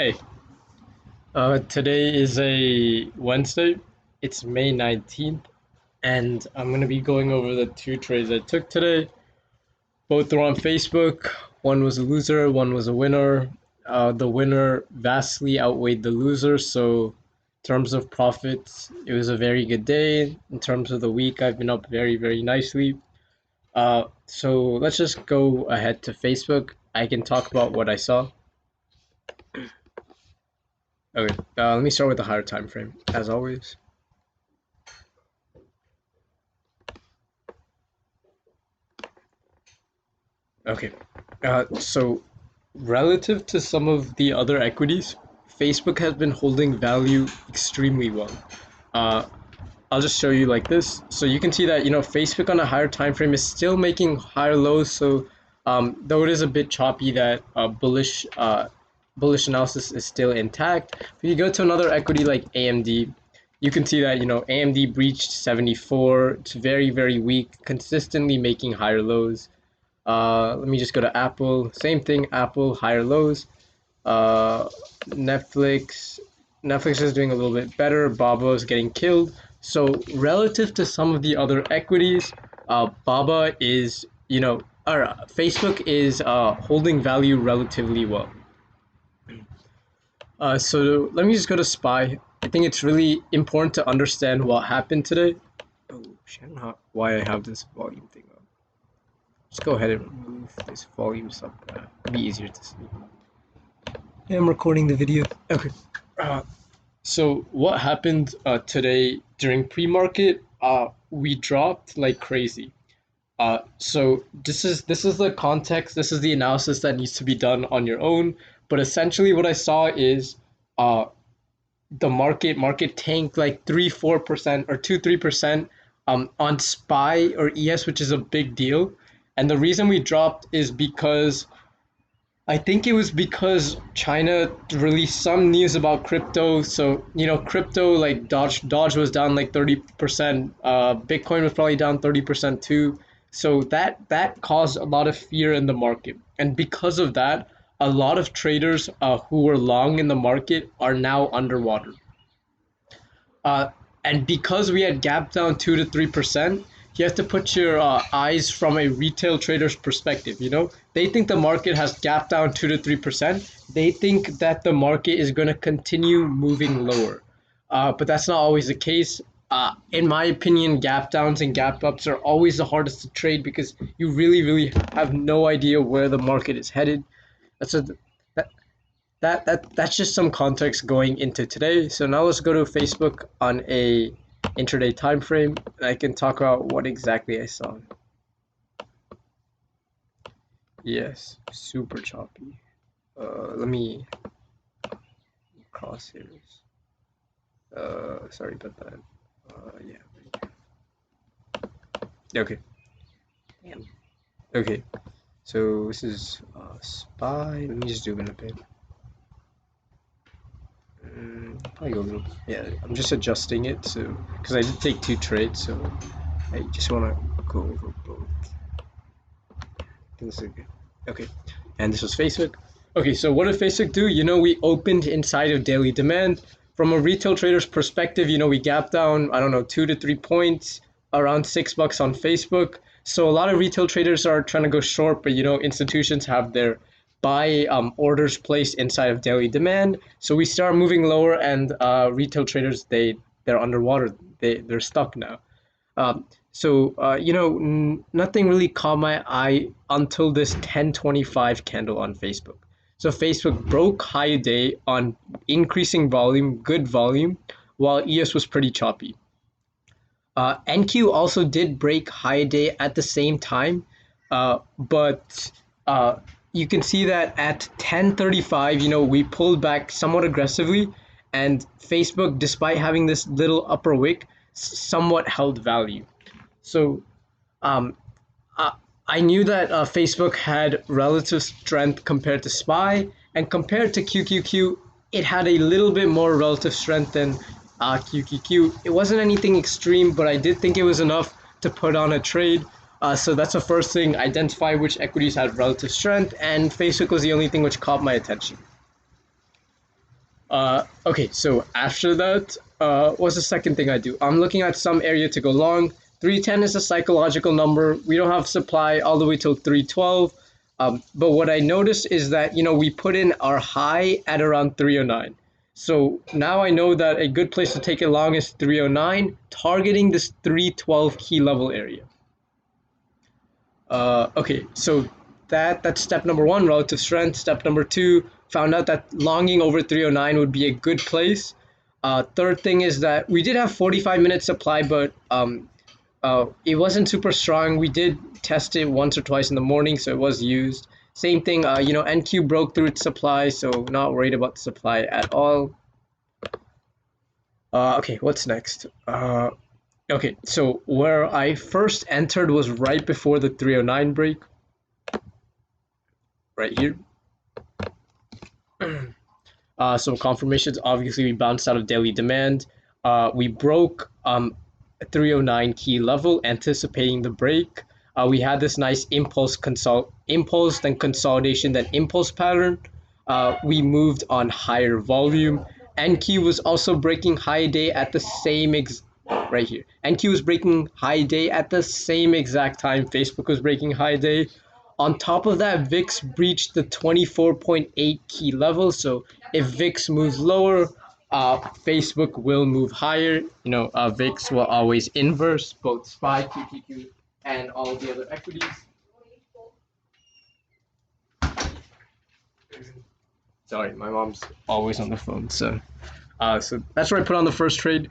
Hey, today is a Wednesday. It's May 19th, and I'm going to be going over the two trades I took today. Both were on Facebook. One was a loser, one was a winner. The winner vastly outweighed the loser, so in terms of profits, it was a very good day. In terms of the week, I've been up very, very nicely. So let's just go ahead to Facebook. I can talk about what I saw. Okay, let me start with the higher time frame, as always. Okay. So relative to some of the other equities, Facebook has been holding value extremely well. Uh, I'll just show you like this. So you can see that, Facebook on a higher time frame is still making higher lows. So though it is a bit choppy, that bullish analysis is still intact. If you go to another equity like AMD, you can see that, AMD breached 74. It's very, very weak, consistently making higher lows. Let me just go to Apple. Same thing, Apple, higher lows. Uh, Netflix. Netflix is doing a little bit better. Baba is getting killed. So relative to some of the other equities, Baba is, or Facebook is holding value relatively well. So let me just go to SPY. I think it's really important to understand what happened today. Oh, shit, I don't know why I have this volume thing on. Just go ahead and remove this volume sub. It'll be easier to see. Yeah, I'm recording the video. Okay. So what happened today during pre-market? We dropped like crazy. So this is the context. This is the analysis that needs to be done on your own. But essentially, what I saw is uh, the market tanked like 3-4% or 2-3% on SPY or ES, which is a big deal. And the reason we dropped is because I think it was because China released some news about crypto. So, crypto like Dodge was down like 30%. Bitcoin was probably down 30% too. So that caused a lot of fear in the market. And because of that, a lot of traders who were long in the market are now underwater. Uh, and because we had gap down 2 to 3%, you have to put your eyes from a retail trader's perspective. They think the market has gap down 2 to 3%. They think that the market is going to continue moving lower, but that's not always the case. In my opinion, gap downs and gap ups are always the hardest to trade because you really, really have no idea where the market is headed. That's a that, that's just some context going into today. So now let's go to Facebook on a intraday time frame. I can talk about what exactly I saw. Yes, super choppy. Let me crosshairs. Sorry about that. Yeah. Okay. Damn. Okay. So this is SPY. Let me just zoom in a bit. Probably go a little. Yeah, I'm just adjusting it so because I did take two trades, so I just want to go over both. This is good. Okay, and this was Facebook. Okay, so what did Facebook do? We opened inside of daily demand. From a retail trader's perspective, we gapped down, I don't know, 2 to 3 points, around $6 on Facebook. So a lot of retail traders are trying to go short, but institutions have their buy orders placed inside of daily demand. So we start moving lower, and retail traders they're underwater. They're stuck now. Nothing really caught my eye until this 1025 candle on Facebook. So Facebook broke high day on increasing volume, good volume, while ES was pretty choppy. NQ also did break high day at the same time, but you can see that at 1035, we pulled back somewhat aggressively, and Facebook, despite having this little upper wick, somewhat held value. So um, uh, I knew that Facebook had relative strength compared to SPY, and compared to QQQ, it had a little bit more relative strength than QQQ. It wasn't anything extreme, but I did think it was enough to put on a trade. So that's the first thing, identify which equities had relative strength, and Facebook was the only thing which caught my attention. Okay, so after that, what's the second thing I do? I'm looking at some area to go long. 310 is a psychological number. We don't have supply all the way till 312. But what I noticed is that, we put in our high at around 309. So now I know that a good place to take it long is 309, targeting this 312 key level area. Okay, so that's step number one, relative strength. Step number two, found out that longing over 309 would be a good place. Third thing is that we did have 45 minutes supply, but it wasn't super strong. We did test it once or twice in the morning, so it was used. Same thing, NQ broke through its supply, so not worried about the supply at all. Okay, what's next? Okay, so where I first entered was right before the 309 break. Right here. So confirmations, obviously we bounced out of daily demand. We broke 309 key level, anticipating the break. We had this nice impulse, then consolidation, then impulse pattern. We moved on higher volume. NQ was also breaking high day at the same right here. NQ was breaking high day at the same exact time Facebook was breaking high day. On top of that, VIX breached the 24.8 key level. So if VIX moves lower, Facebook will move higher. VIX will always inverse both SPY, QQQ, and all the other equities. Sorry, my mom's always on the phone. So that's where I put on the first trade.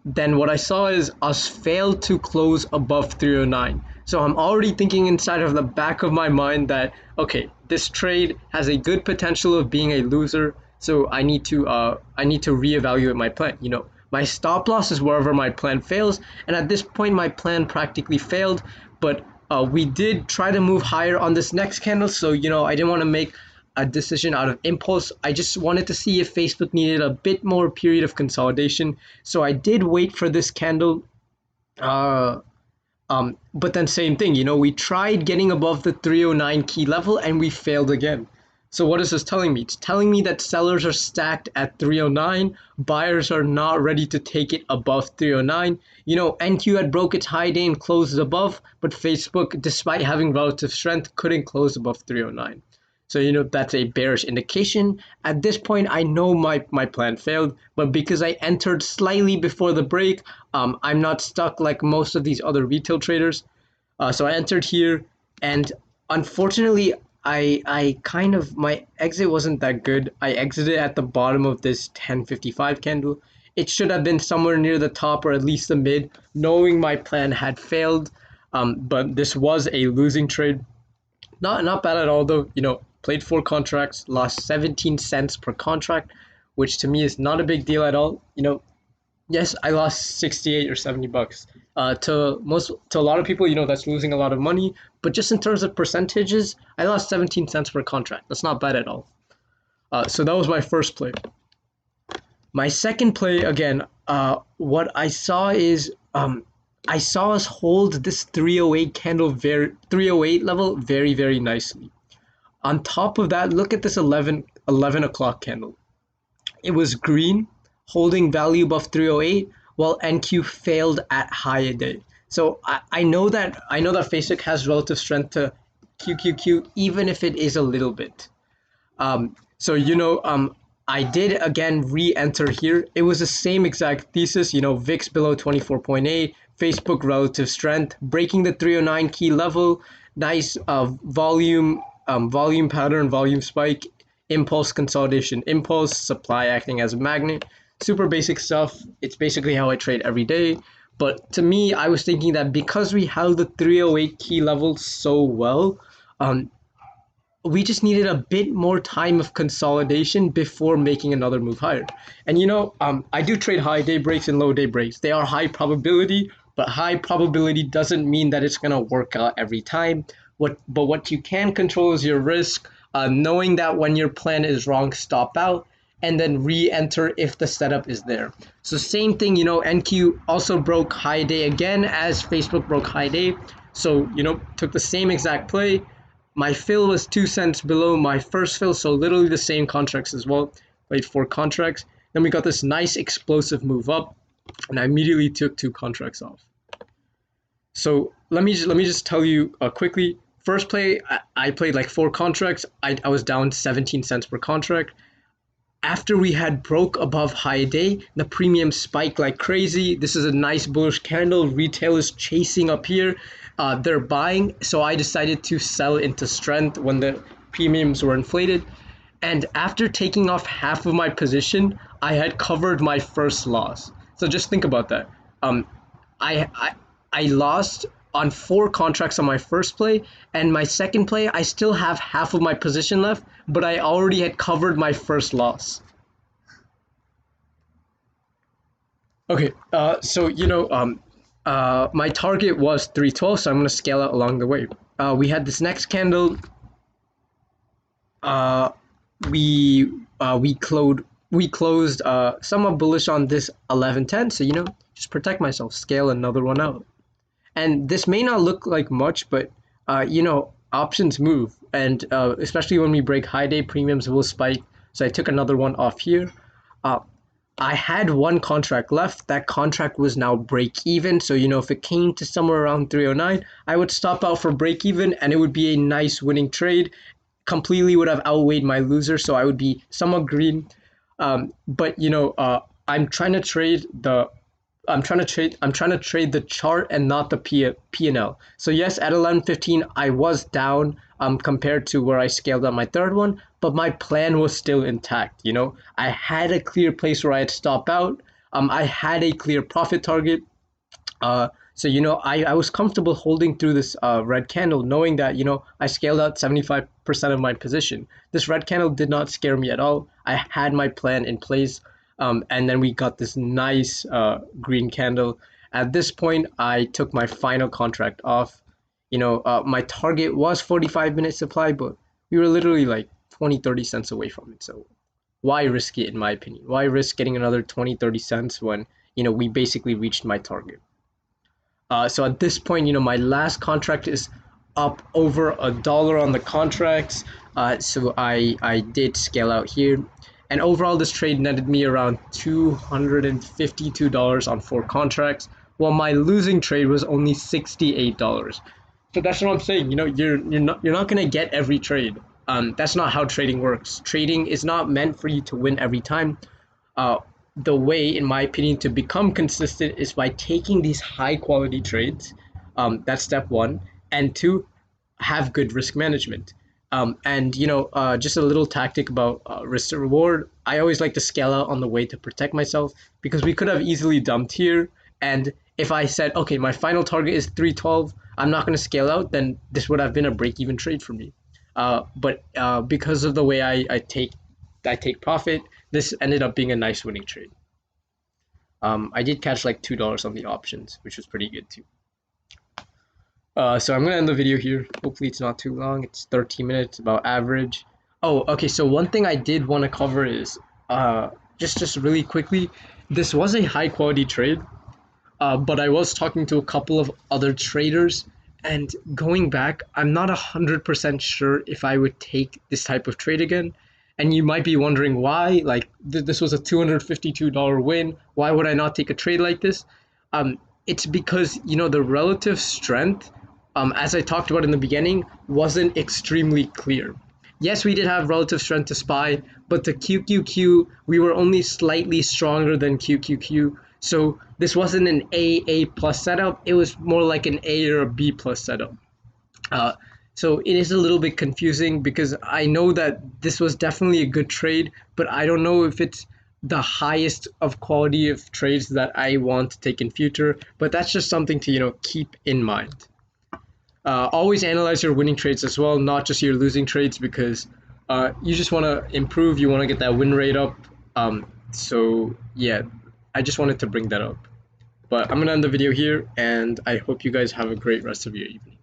Then what I saw is us fail to close above 309. So I'm already thinking inside of the back of my mind that, okay, this trade has a good potential of being a loser. So I need to reevaluate my plan. My stop loss is wherever my plan fails. And at this point, my plan practically failed. But we did try to move higher on this next candle. So, I didn't want to make a decision out of impulse. I just wanted to see if Facebook needed a bit more period of consolidation. So I did wait for this candle. But then same thing, we tried getting above the 309 key level and we failed again. So what is this telling me? It's telling me that sellers are stacked at 309, buyers are not ready to take it above 309. NQ had broke its high day and closed above, but Facebook, despite having relative strength, couldn't close above 309. So, that's a bearish indication. At this point, I know my plan failed, but because I entered slightly before the break, I'm not stuck like most of these other retail traders. So I entered here, and unfortunately, my exit wasn't that good. I exited at the bottom of this 1055 candle. It should have been somewhere near the top or at least the mid, knowing my plan had failed. But this was a losing trade. Not bad at all though. Played 4 contracts, lost 17 cents per contract, which to me is not a big deal at all. Yes, I lost 68 or 70 bucks. To a lot of people, that's losing a lot of money. But just in terms of percentages, I lost 17 cents per contract. That's not bad at all. So that was my first play. My second play, again, what I saw is I saw us hold this 308 candle, 308 level very, very nicely. On top of that, look at this 11 o'clock candle. It was green, holding value above 308, while NQ failed at high day. So I know that Facebook has relative strength to QQQ, even if it is a little bit. I did again re-enter here. It was the same exact thesis, VIX below 24.8, Facebook relative strength, breaking the 309 key level, nice volume pattern, volume spike, impulse consolidation, impulse, supply acting as a magnet. Super basic stuff. It's basically how I trade every day. But to me, I was thinking that because we held the 308 key level so well, we just needed a bit more time of consolidation before making another move higher. And I do trade high day breaks and low day breaks. They are high probability, but high probability doesn't mean that it's gonna work out every time. But what you can control is your risk, knowing that when your plan is wrong, stop out, and then re-enter if the setup is there. So same thing, NQ also broke high day again as Facebook broke high day. So, took the same exact play. My fill was 2 cents below my first fill, so literally the same contracts as well. played 4 contracts. Then we got this nice explosive move up, and I immediately took 2 contracts off. So let me just tell you quickly. First play, I played like 4 contracts. I was down 17 cents per contract. After we had broke above high day, the premium spiked like crazy. This is a nice bullish candle. Retail is chasing up here. They're buying, so I decided to sell into strength when the premiums were inflated. And after taking off half of my position, I had covered my first loss. So just think about that. I lost on 4 contracts on my first play, and my second play, I still have half of my position left, but I already had covered my first loss. Okay, so my target was 312, so I'm going to scale out along the way. We had this next candle. We closed somewhat bullish on this 1110, so just protect myself, scale another one out. And this may not look like much, but options move, and especially when we break high day, premiums will spike. So I took another one off here. I had 1 contract left. That contract was now break even. So if it came to somewhere around 309, I would stop out for break even, and it would be a nice winning trade. Completely would have outweighed my loser, so I would be somewhat green. But I'm trying to trade the chart and not the P&L. So yes, at 11:15 I was down compared to where I scaled on my third one, but my plan was still intact. I had a clear place where I had stopped out. I had a clear profit target. So I was comfortable holding through this red candle, knowing that I scaled out 75% of my position. This red candle did not scare me at all. I had my plan in place. And then we got this nice green candle. At this point, I took my final contract off. My target was 45-minute supply, but we were literally like 20-30 cents away from it. So why risk it, in my opinion? Why risk getting another 20-30 cents when we basically reached my target? So at this point, my last contract is up over $1 on the contracts. So I did scale out here. And overall, this trade netted me around $252 on 4 contracts, while my losing trade was only $68. So that's what I'm saying. You're not gonna get every trade. That's not how trading works. Trading is not meant for you to win every time. The way, in my opinion, to become consistent is by taking these high quality trades. That's step 1, and 2, have good risk management. And just a little tactic about risk to reward. I always like to scale out on the way to protect myself, because we could have easily dumped here. And if I said, okay, my final target is 312, I'm not going to scale out, then this would have been a break-even trade for me. But because of the way I take profit, this ended up being a nice winning trade. I did catch like $2 on the options, which was pretty good too. So I'm gonna end the video here. Hopefully it's not too long. It's 13 minutes, about average. Oh, okay. So one thing I did want to cover is just really quickly. This was a high quality trade, but I was talking to a couple of other traders, and going back, I'm not 100% sure if I would take this type of trade again. And you might be wondering why. Like this was a $252 win. Why would I not take a trade like this? It's because the relative strength, as I talked about in the beginning, wasn't extremely clear. Yes, we did have relative strength to SPY, but the QQQ, we were only slightly stronger than QQQ. So this wasn't an A plus setup. It was more like an A or a B plus setup. So it is a little bit confusing, because I know that this was definitely a good trade, but I don't know if it's the highest of quality of trades that I want to take in future. But that's just something to keep in mind. Always analyze your winning trades as well, not just your losing trades, because you just want to improve. You want to get that win rate up. So yeah, I just wanted to bring that up. But I'm gonna end the video here, and I hope you guys have a great rest of your evening.